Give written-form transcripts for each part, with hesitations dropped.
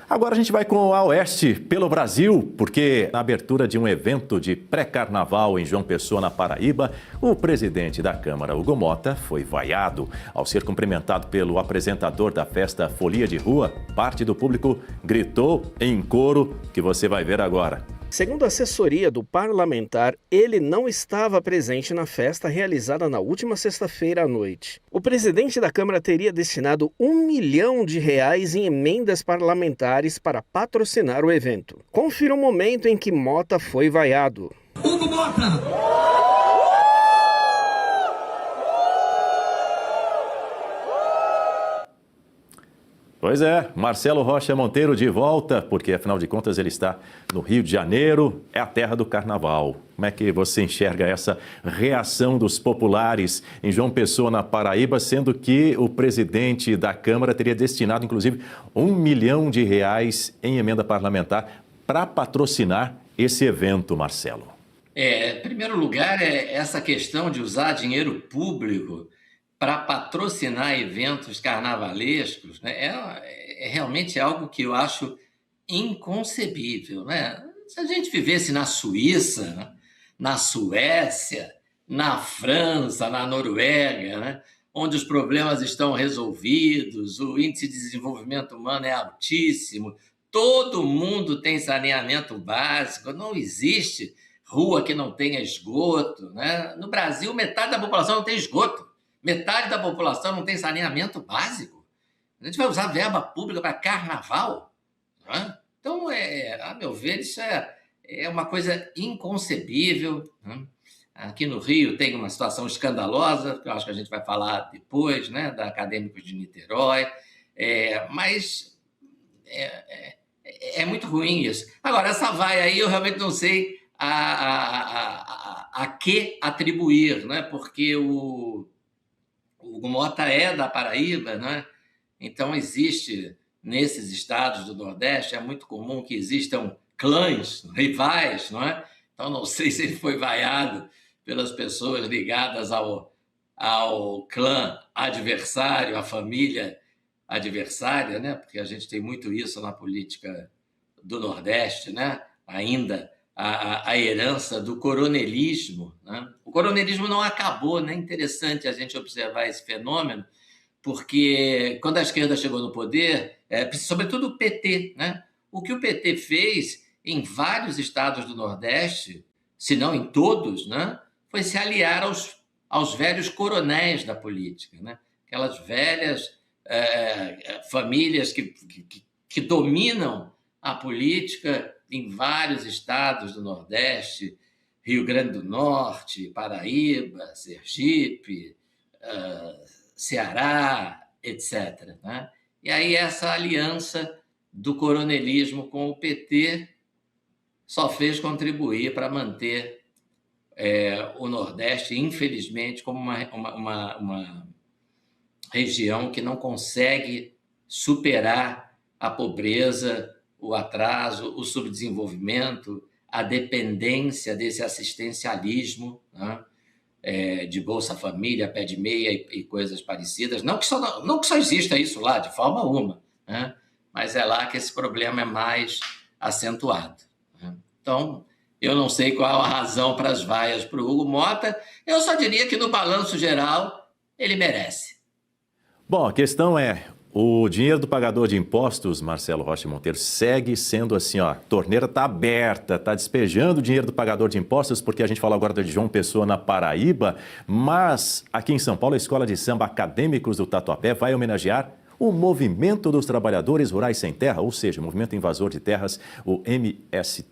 Agora a gente vai com a Oeste pelo Brasil, porque na abertura de um evento de pré-carnaval em João Pessoa, na Paraíba, o presidente da Câmara, Hugo Motta, foi vaiado. Ao ser cumprimentado pelo apresentador da festa Folia de Rua, parte do público gritou em coro, que você vai ver agora. Segundo a assessoria do parlamentar, ele não estava presente na festa realizada na última sexta-feira à noite. O presidente da Câmara teria destinado R$1 milhão em emendas parlamentares para patrocinar o evento. Confira o momento em que Motta foi vaiado. Hugo Motta! Pois é, Marcelo Rocha Monteiro de volta, porque afinal de contas ele está no Rio de Janeiro, é a terra do carnaval. Como é que você enxerga essa reação dos populares em João Pessoa, na Paraíba, sendo que o presidente da Câmara teria destinado, inclusive, R$1 milhão em emenda parlamentar para patrocinar esse evento, Marcelo? Em primeiro lugar, essa questão de usar dinheiro público para patrocinar eventos carnavalescos, né, é realmente algo que eu acho inconcebível, né? Se a gente vivesse na Suíça, né, na Suécia, na França, na Noruega, né, onde os problemas estão resolvidos, o índice de desenvolvimento humano é altíssimo, todo mundo tem saneamento básico, não existe rua que não tenha esgoto, né? No Brasil, metade da população não tem esgoto. Metade da população não tem saneamento básico. A gente vai usar verba pública para carnaval? Né? Então, a meu ver, isso é uma coisa inconcebível. Né? Aqui no Rio tem uma situação escandalosa, que eu acho que a gente vai falar depois, né, da Acadêmicos de Niterói, mas é muito ruim isso. Agora, essa vaia aí eu realmente não sei a que atribuir, né? Porque o Hugo Motta é da Paraíba, né? Então existe nesses estados do Nordeste, é muito comum que existam clãs, rivais, não é? Então não sei se ele foi vaiado pelas pessoas ligadas ao clã adversário, à família adversária, né? Porque a gente tem muito isso na política do Nordeste, né? Ainda a herança do coronelismo, né? O coronelismo não acabou, né? É interessante a gente observar esse fenômeno, porque quando a esquerda chegou no poder, sobretudo o PT, né? O que o PT fez em vários estados do Nordeste, se não em todos, né? Foi se aliar aos velhos coronéis da política, né? Aquelas velhas famílias que dominam a política em vários estados do Nordeste, Rio Grande do Norte, Paraíba, Sergipe, Ceará, etc. Né? E aí essa aliança do coronelismo com o PT só fez contribuir para manter o Nordeste, infelizmente, como uma região que não consegue superar a pobreza, o atraso, o subdesenvolvimento, a dependência desse assistencialismo, né? De Bolsa Família, pé de meia e coisas parecidas. Não que só exista isso lá, de forma alguma, né? Mas é lá que esse problema é mais acentuado. Né? Então, eu não sei qual a razão para as vaias para o Hugo Motta, eu só diria que no balanço geral ele merece. Bom, a questão é, o dinheiro do pagador de impostos, Marcelo Rocha Monteiro, segue sendo assim, ó, a torneira está aberta, está despejando o dinheiro do pagador de impostos, porque a gente fala agora de João Pessoa, na Paraíba, mas aqui em São Paulo, a Escola de Samba Acadêmicos do Tatuapé vai homenagear o Movimento dos Trabalhadores Rurais Sem Terra, ou seja, o Movimento Invasor de Terras, o MST,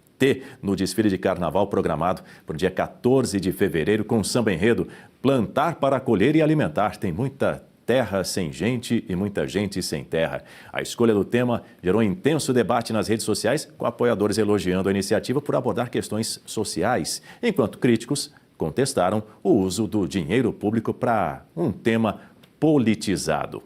no desfile de carnaval programado para o dia 14 de fevereiro, com samba enredo Plantar para Colher e Alimentar. Tem muita terra sem gente e muita gente sem terra. A escolha do tema gerou intenso debate nas redes sociais, com apoiadores elogiando a iniciativa por abordar questões sociais, enquanto críticos contestaram o uso do dinheiro público para um tema politizado.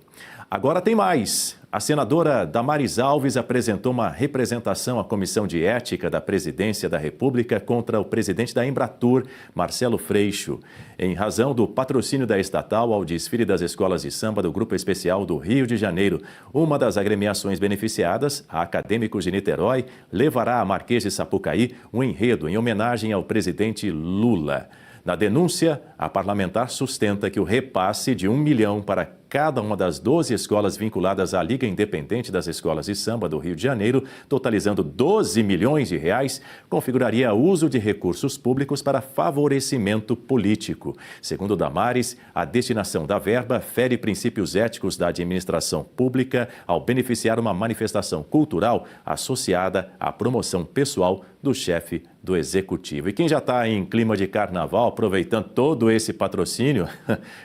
Agora tem mais. A senadora Damares Alves apresentou uma representação à Comissão de Ética da Presidência da República contra o presidente da Embratur, Marcelo Freixo, em razão do patrocínio da estatal ao desfile das escolas de samba do Grupo Especial do Rio de Janeiro. Uma das agremiações beneficiadas, a Acadêmicos de Niterói, levará a Marquês de Sapucaí um enredo em homenagem ao presidente Lula. Na denúncia, a parlamentar sustenta que o repasse de R$ 1 milhão para cada uma das 12 escolas vinculadas à Liga Independente das Escolas de Samba do Rio de Janeiro, totalizando 12 milhões de reais, configuraria uso de recursos públicos para favorecimento político. Segundo Damares, a destinação da verba fere princípios éticos da administração pública ao beneficiar uma manifestação cultural associada à promoção pessoal do chefe do Executivo. E quem já está em clima de carnaval, aproveitando todo esse patrocínio,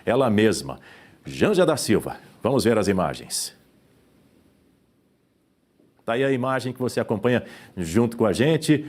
ela mesma, Janja da Silva. Vamos ver as imagens. Está aí a imagem que você acompanha junto com a gente.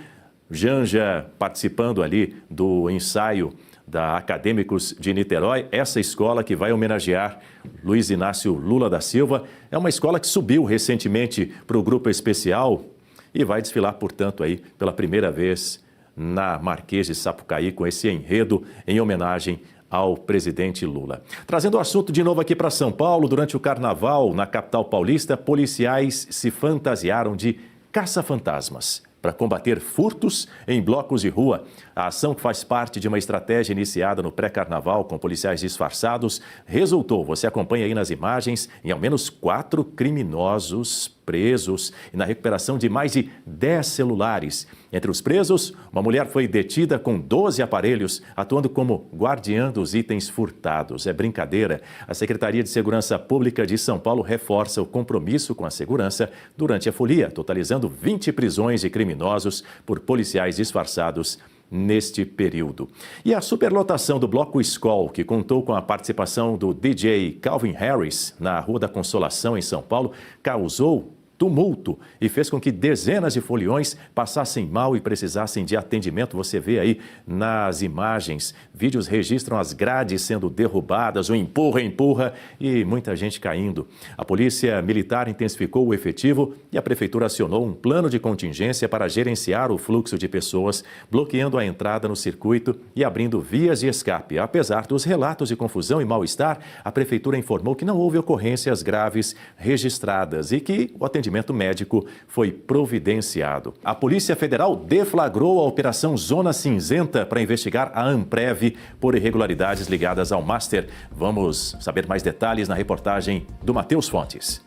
Janja participando ali do ensaio da Acadêmicos de Niterói, essa escola que vai homenagear Luiz Inácio Lula da Silva. É uma escola que subiu recentemente para o Grupo Especial e vai desfilar, portanto, aí pela primeira vez na Marquês de Sapucaí com esse enredo em homenagem ao presidente Lula. Trazendo o assunto de novo aqui para São Paulo, durante o carnaval na capital paulista, policiais se fantasiaram de caça-fantasmas para combater furtos em blocos de rua. A ação, que faz parte de uma estratégia iniciada no pré-carnaval com policiais disfarçados, resultou, você acompanha aí nas imagens, em ao menos 4 criminosos presos e na recuperação de mais de 10 celulares. Entre os presos, uma mulher foi detida com 12 aparelhos, atuando como guardiã dos itens furtados. É brincadeira. A Secretaria de Segurança Pública de São Paulo reforça o compromisso com a segurança durante a folia, totalizando 20 prisões de criminosos por policiais disfarçados neste período. E a superlotação do Bloco Skol, que contou com a participação do DJ Calvin Harris na Rua da Consolação, em São Paulo, causou tumulto e fez com que dezenas de foliões passassem mal e precisassem de atendimento. Você vê aí nas imagens, vídeos registram as grades sendo derrubadas, o empurra e muita gente caindo. A Polícia Militar intensificou o efetivo e a Prefeitura acionou um plano de contingência para gerenciar o fluxo de pessoas, bloqueando a entrada no circuito e abrindo vias de escape. Apesar dos relatos de confusão e mal-estar, a Prefeitura informou que não houve ocorrências graves registradas e que o atendimento médico foi providenciado. A Polícia Federal deflagrou a Operação Zona Cinzenta para investigar a Amprev por irregularidades ligadas ao Master. Vamos saber mais detalhes na reportagem do Matheus Fontes.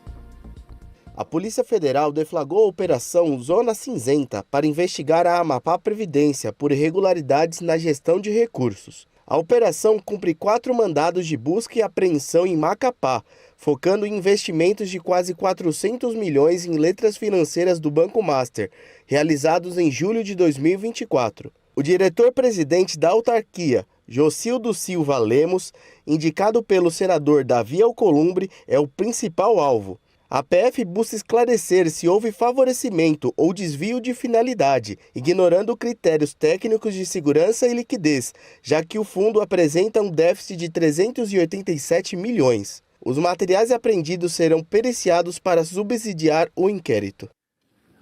A Polícia Federal deflagrou a Operação Zona Cinzenta para investigar a Amapá Previdência por irregularidades na gestão de recursos. A operação cumpre 4 mandados de busca e apreensão em Macapá, focando em investimentos de quase 400 milhões em letras financeiras do Banco Master, realizados em julho de 2024. O diretor-presidente da autarquia, Jocildo Silva Lemos, indicado pelo senador Davi Alcolumbre, é o principal alvo. A PF busca esclarecer se houve favorecimento ou desvio de finalidade, ignorando critérios técnicos de segurança e liquidez, já que o fundo apresenta um déficit de 387 milhões. Os materiais apreendidos serão periciados para subsidiar o inquérito.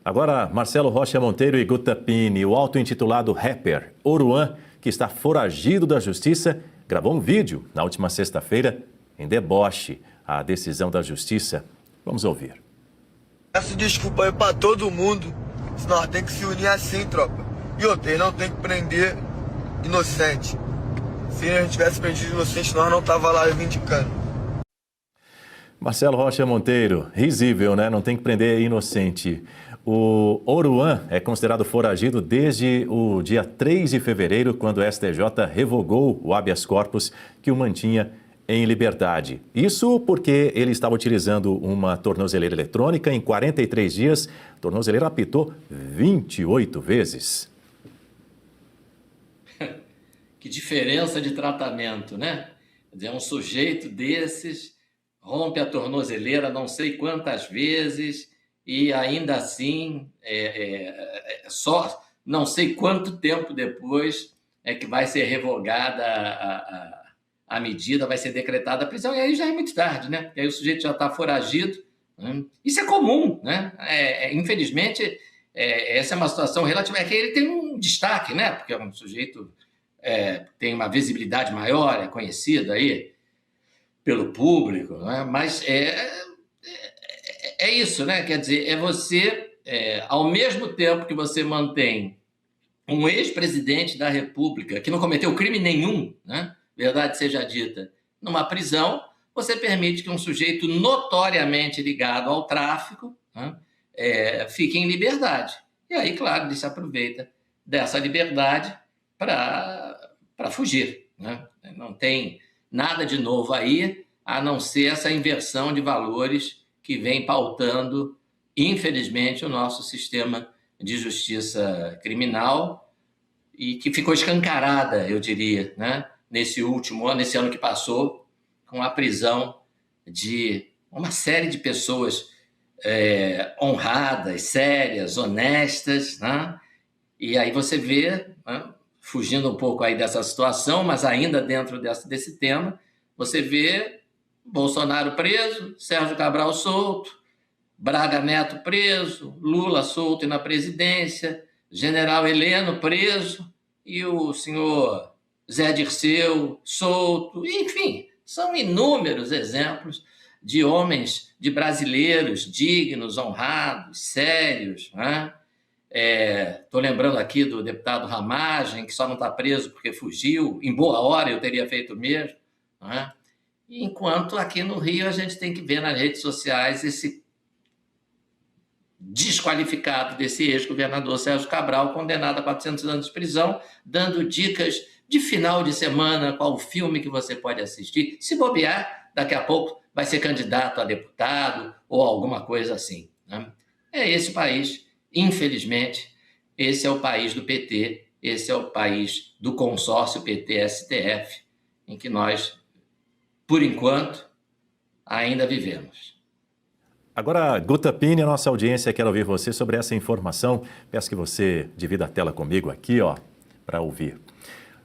Agora, Marcelo Rocha Monteiro e Guta Pini, o auto-intitulado rapper Oruan, que está foragido da justiça, gravou um vídeo na última sexta-feira em deboche à decisão da justiça. Vamos ouvir. Peço desculpa aí pra todo mundo, senão nós temos que se unir assim, tropa. E outra, não tem que prender inocente. Se a gente tivesse prendido inocente, nós não tava lá reivindicando. Marcelo Rocha Monteiro, risível, né? Não tem que prender inocente. O Oruan é considerado foragido desde o dia 3 de fevereiro, quando o STJ revogou o habeas corpus que o mantinha em liberdade. Isso porque ele estava utilizando uma tornozeleira eletrônica. Em 43 dias, a tornozeleira apitou 28 vezes. Que diferença de tratamento, né? É um sujeito desses, rompe a tornozeleira não sei quantas vezes e ainda assim, só não sei quanto tempo depois é que vai ser revogada a medida, vai ser decretada a prisão, e aí já é muito tarde, né? E aí o sujeito já está foragido, né? Isso é comum, né? Infelizmente, essa é uma situação relativa. É que ele tem um destaque, né? Porque é um sujeito tem uma visibilidade maior, é conhecido aí pelo público, né? Mas é isso, né? Quer dizer, é você, ao mesmo tempo que você mantém um ex-presidente da República que não cometeu crime nenhum, né? Verdade seja dita, numa prisão, você permite que um sujeito notoriamente ligado ao tráfico, né, fique em liberdade. E aí, claro, ele se aproveita dessa liberdade para fugir, né? Não tem nada de novo aí, a não ser essa inversão de valores que vem pautando, infelizmente, o nosso sistema de justiça criminal e que ficou escancarada, eu diria, né? Nesse último ano, nesse ano que passou, com a prisão de uma série de pessoas honradas, sérias, honestas, né? E aí você vê, né, fugindo um pouco aí dessa situação, mas ainda dentro desse tema, você vê Bolsonaro preso, Sérgio Cabral solto, Braga Neto preso, Lula solto e na presidência, General Heleno preso e o senhor Zé Dirceu solto. Enfim, são inúmeros exemplos de homens, de brasileiros dignos, honrados, sérios, né? Estou lembrando aqui do deputado Ramagem, que só não está preso porque fugiu. Em boa hora eu teria feito o mesmo, né? Enquanto aqui no Rio a gente tem que ver nas redes sociais esse desqualificado desse ex-governador Sérgio Cabral, condenado a 400 anos de prisão, dando dicas de final de semana, qual filme que você pode assistir. Se bobear, daqui a pouco vai ser candidato a deputado ou alguma coisa assim, né? É esse país, infelizmente, esse é o país do PT, esse é o país do consórcio PT-STF, em que nós, por enquanto, ainda vivemos. Agora, Guta Pini, a nossa audiência quer ouvir você sobre essa informação. Peço que você divida a tela comigo aqui, ó, para ouvir.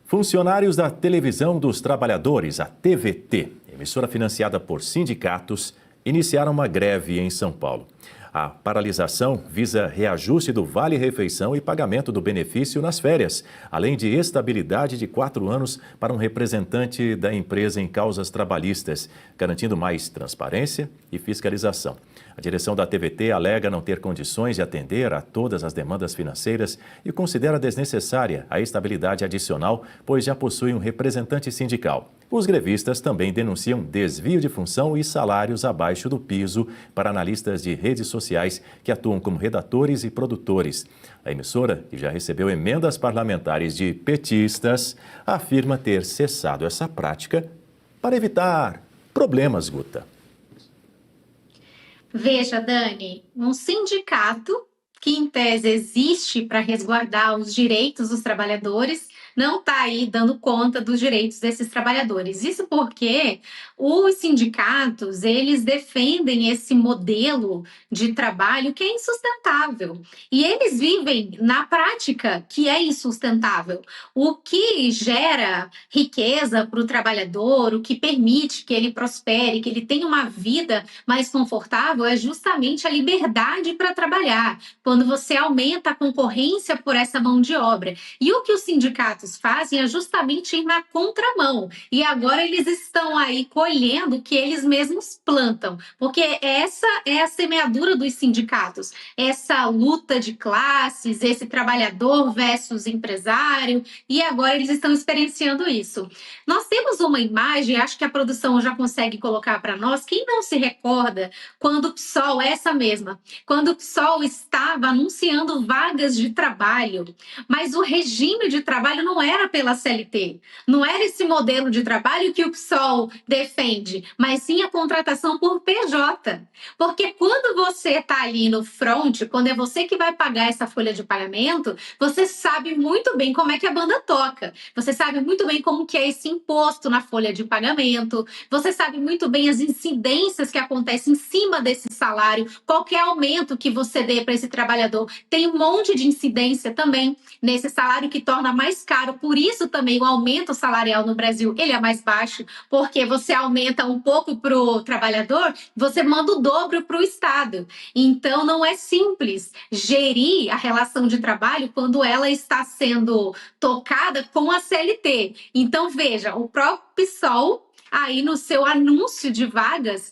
Funcionários da Televisão dos Trabalhadores, a TVT, emissora financiada por sindicatos, iniciaram uma greve em São Paulo. A paralisação visa reajuste do vale-refeição e pagamento do benefício nas férias, além de estabilidade de 4 anos para um representante da empresa em causas trabalhistas, garantindo mais transparência e fiscalização. A direção da TVT alega não ter condições de atender a todas as demandas financeiras e considera desnecessária a estabilidade adicional, pois já possui um representante sindical. Os grevistas também denunciam desvio de função e salários abaixo do piso para analistas de redes sociais que atuam como redatores e produtores. A emissora, que já recebeu emendas parlamentares de petistas, afirma ter cessado essa prática para evitar problemas, Guta. Veja, Dani, um sindicato que, em tese, existe para resguardar os direitos dos trabalhadores, não está aí dando conta dos direitos desses trabalhadores. Isso porque os sindicatos, eles defendem esse modelo de trabalho que é insustentável. E eles vivem na prática que é insustentável. O que gera riqueza para o trabalhador, o que permite que ele prospere, que ele tenha uma vida mais confortável, é justamente a liberdade para trabalhar, quando você aumenta a concorrência por essa mão de obra. E o que os sindicatos fazem é justamente ir na contramão. E agora eles estão aí colhendo o que eles mesmos plantam. Porque essa é a semeadura dos sindicatos. Essa luta de classes, esse trabalhador versus empresário. E agora eles estão experienciando isso. Nós temos uma imagem, acho que a produção já consegue colocar para nós. Quem não se recorda quando o PSOL, essa mesma, quando o PSOL estava anunciando vagas de trabalho, mas o regime de trabalho não era pela CLT, não era esse modelo de trabalho que o PSOL defende, mas sim a contratação por PJ. Porque quando você está ali no front, quando é você que vai pagar essa folha de pagamento, você sabe muito bem como é que a banda toca, você sabe muito bem como que é esse imposto na folha de pagamento, você sabe muito bem as incidências que acontecem em cima desse salário, qualquer aumento que você dê para esse trabalhador, tem um monte de incidência também nesse salário que torna mais caro caro, por isso também o aumento salarial no Brasil ele é mais baixo, porque você aumenta um pouco para o trabalhador, você manda o dobro para o Estado. Então, não é simples gerir a relação de trabalho quando ela está sendo tocada com a CLT. Então, veja, o próprio PSOL, aí no seu anúncio de vagas,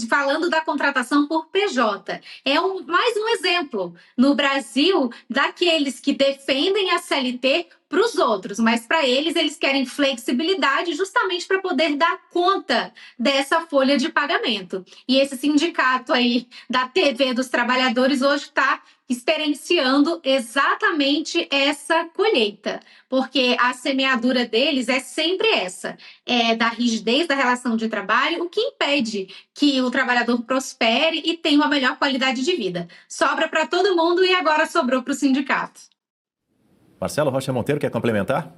falando da contratação por PJ. É mais um exemplo no Brasil daqueles que defendem a CLT para os outros, mas para eles querem flexibilidade justamente para poder dar conta dessa folha de pagamento. E esse sindicato aí da TV dos trabalhadores hoje está experienciando exatamente essa colheita, porque a semeadura deles é sempre essa, da rigidez da relação de trabalho, o que impede que o trabalhador prospere e tenha uma melhor qualidade de vida. Sobra para todo mundo e agora sobrou para o sindicato. Marcelo Rocha Monteiro, quer complementar?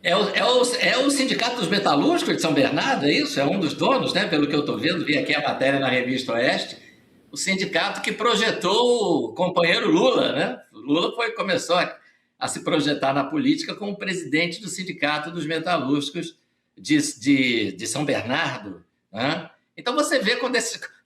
É o Sindicato dos Metalúrgicos de São Bernardo, é isso? É um dos donos, né? Pelo que eu estou vendo, vi aqui a matéria na Revista Oeste. O sindicato que projetou o companheiro Lula, né? Lula começou a se projetar na política como presidente do Sindicato dos Metalúrgicos de São Bernardo, né? Então você vê quando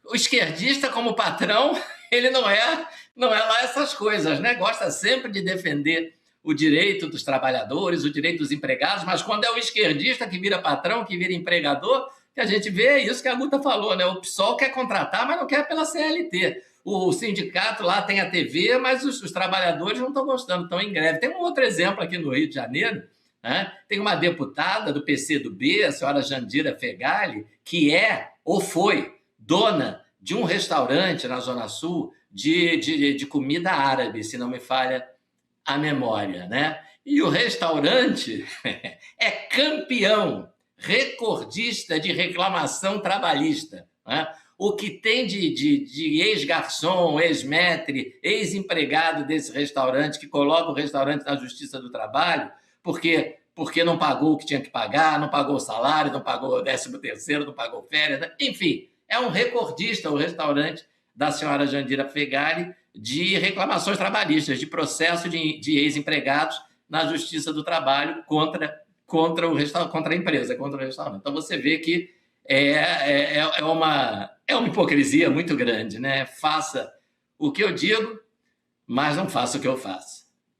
o esquerdista como patrão, ele não é lá essas coisas, né? Gosta sempre de defender o direito dos trabalhadores, o direito dos empregados, mas quando é o esquerdista que vira patrão, que vira empregador, que a gente vê é isso que a Guta falou, né? O PSOL quer contratar, mas não quer pela CLT. O sindicato lá tem a TV, mas os trabalhadores não estão gostando, estão em greve. Tem um outro exemplo aqui no Rio de Janeiro, né? Tem uma deputada do PCdoB, a senhora Jandira Fegali, que é ou foi dona de um restaurante na Zona Sul de comida árabe, se não me falha a memória, né? E o restaurante é campeão, recordista de reclamação trabalhista, né? O que tem de ex-garçom, ex-maître, ex-empregado desse restaurante que coloca o restaurante na Justiça do Trabalho porque não pagou o que tinha que pagar, não pagou o salário, não pagou o 13º, não pagou férias, né? Enfim, é um recordista o restaurante da senhora Jandira Fegali de reclamações trabalhistas, de processo de ex-empregados na Justiça do Trabalho contra a empresa, contra o restaurante. Então você vê que é uma hipocrisia muito grande, né? Faça o que eu digo, mas não faça o que eu faço.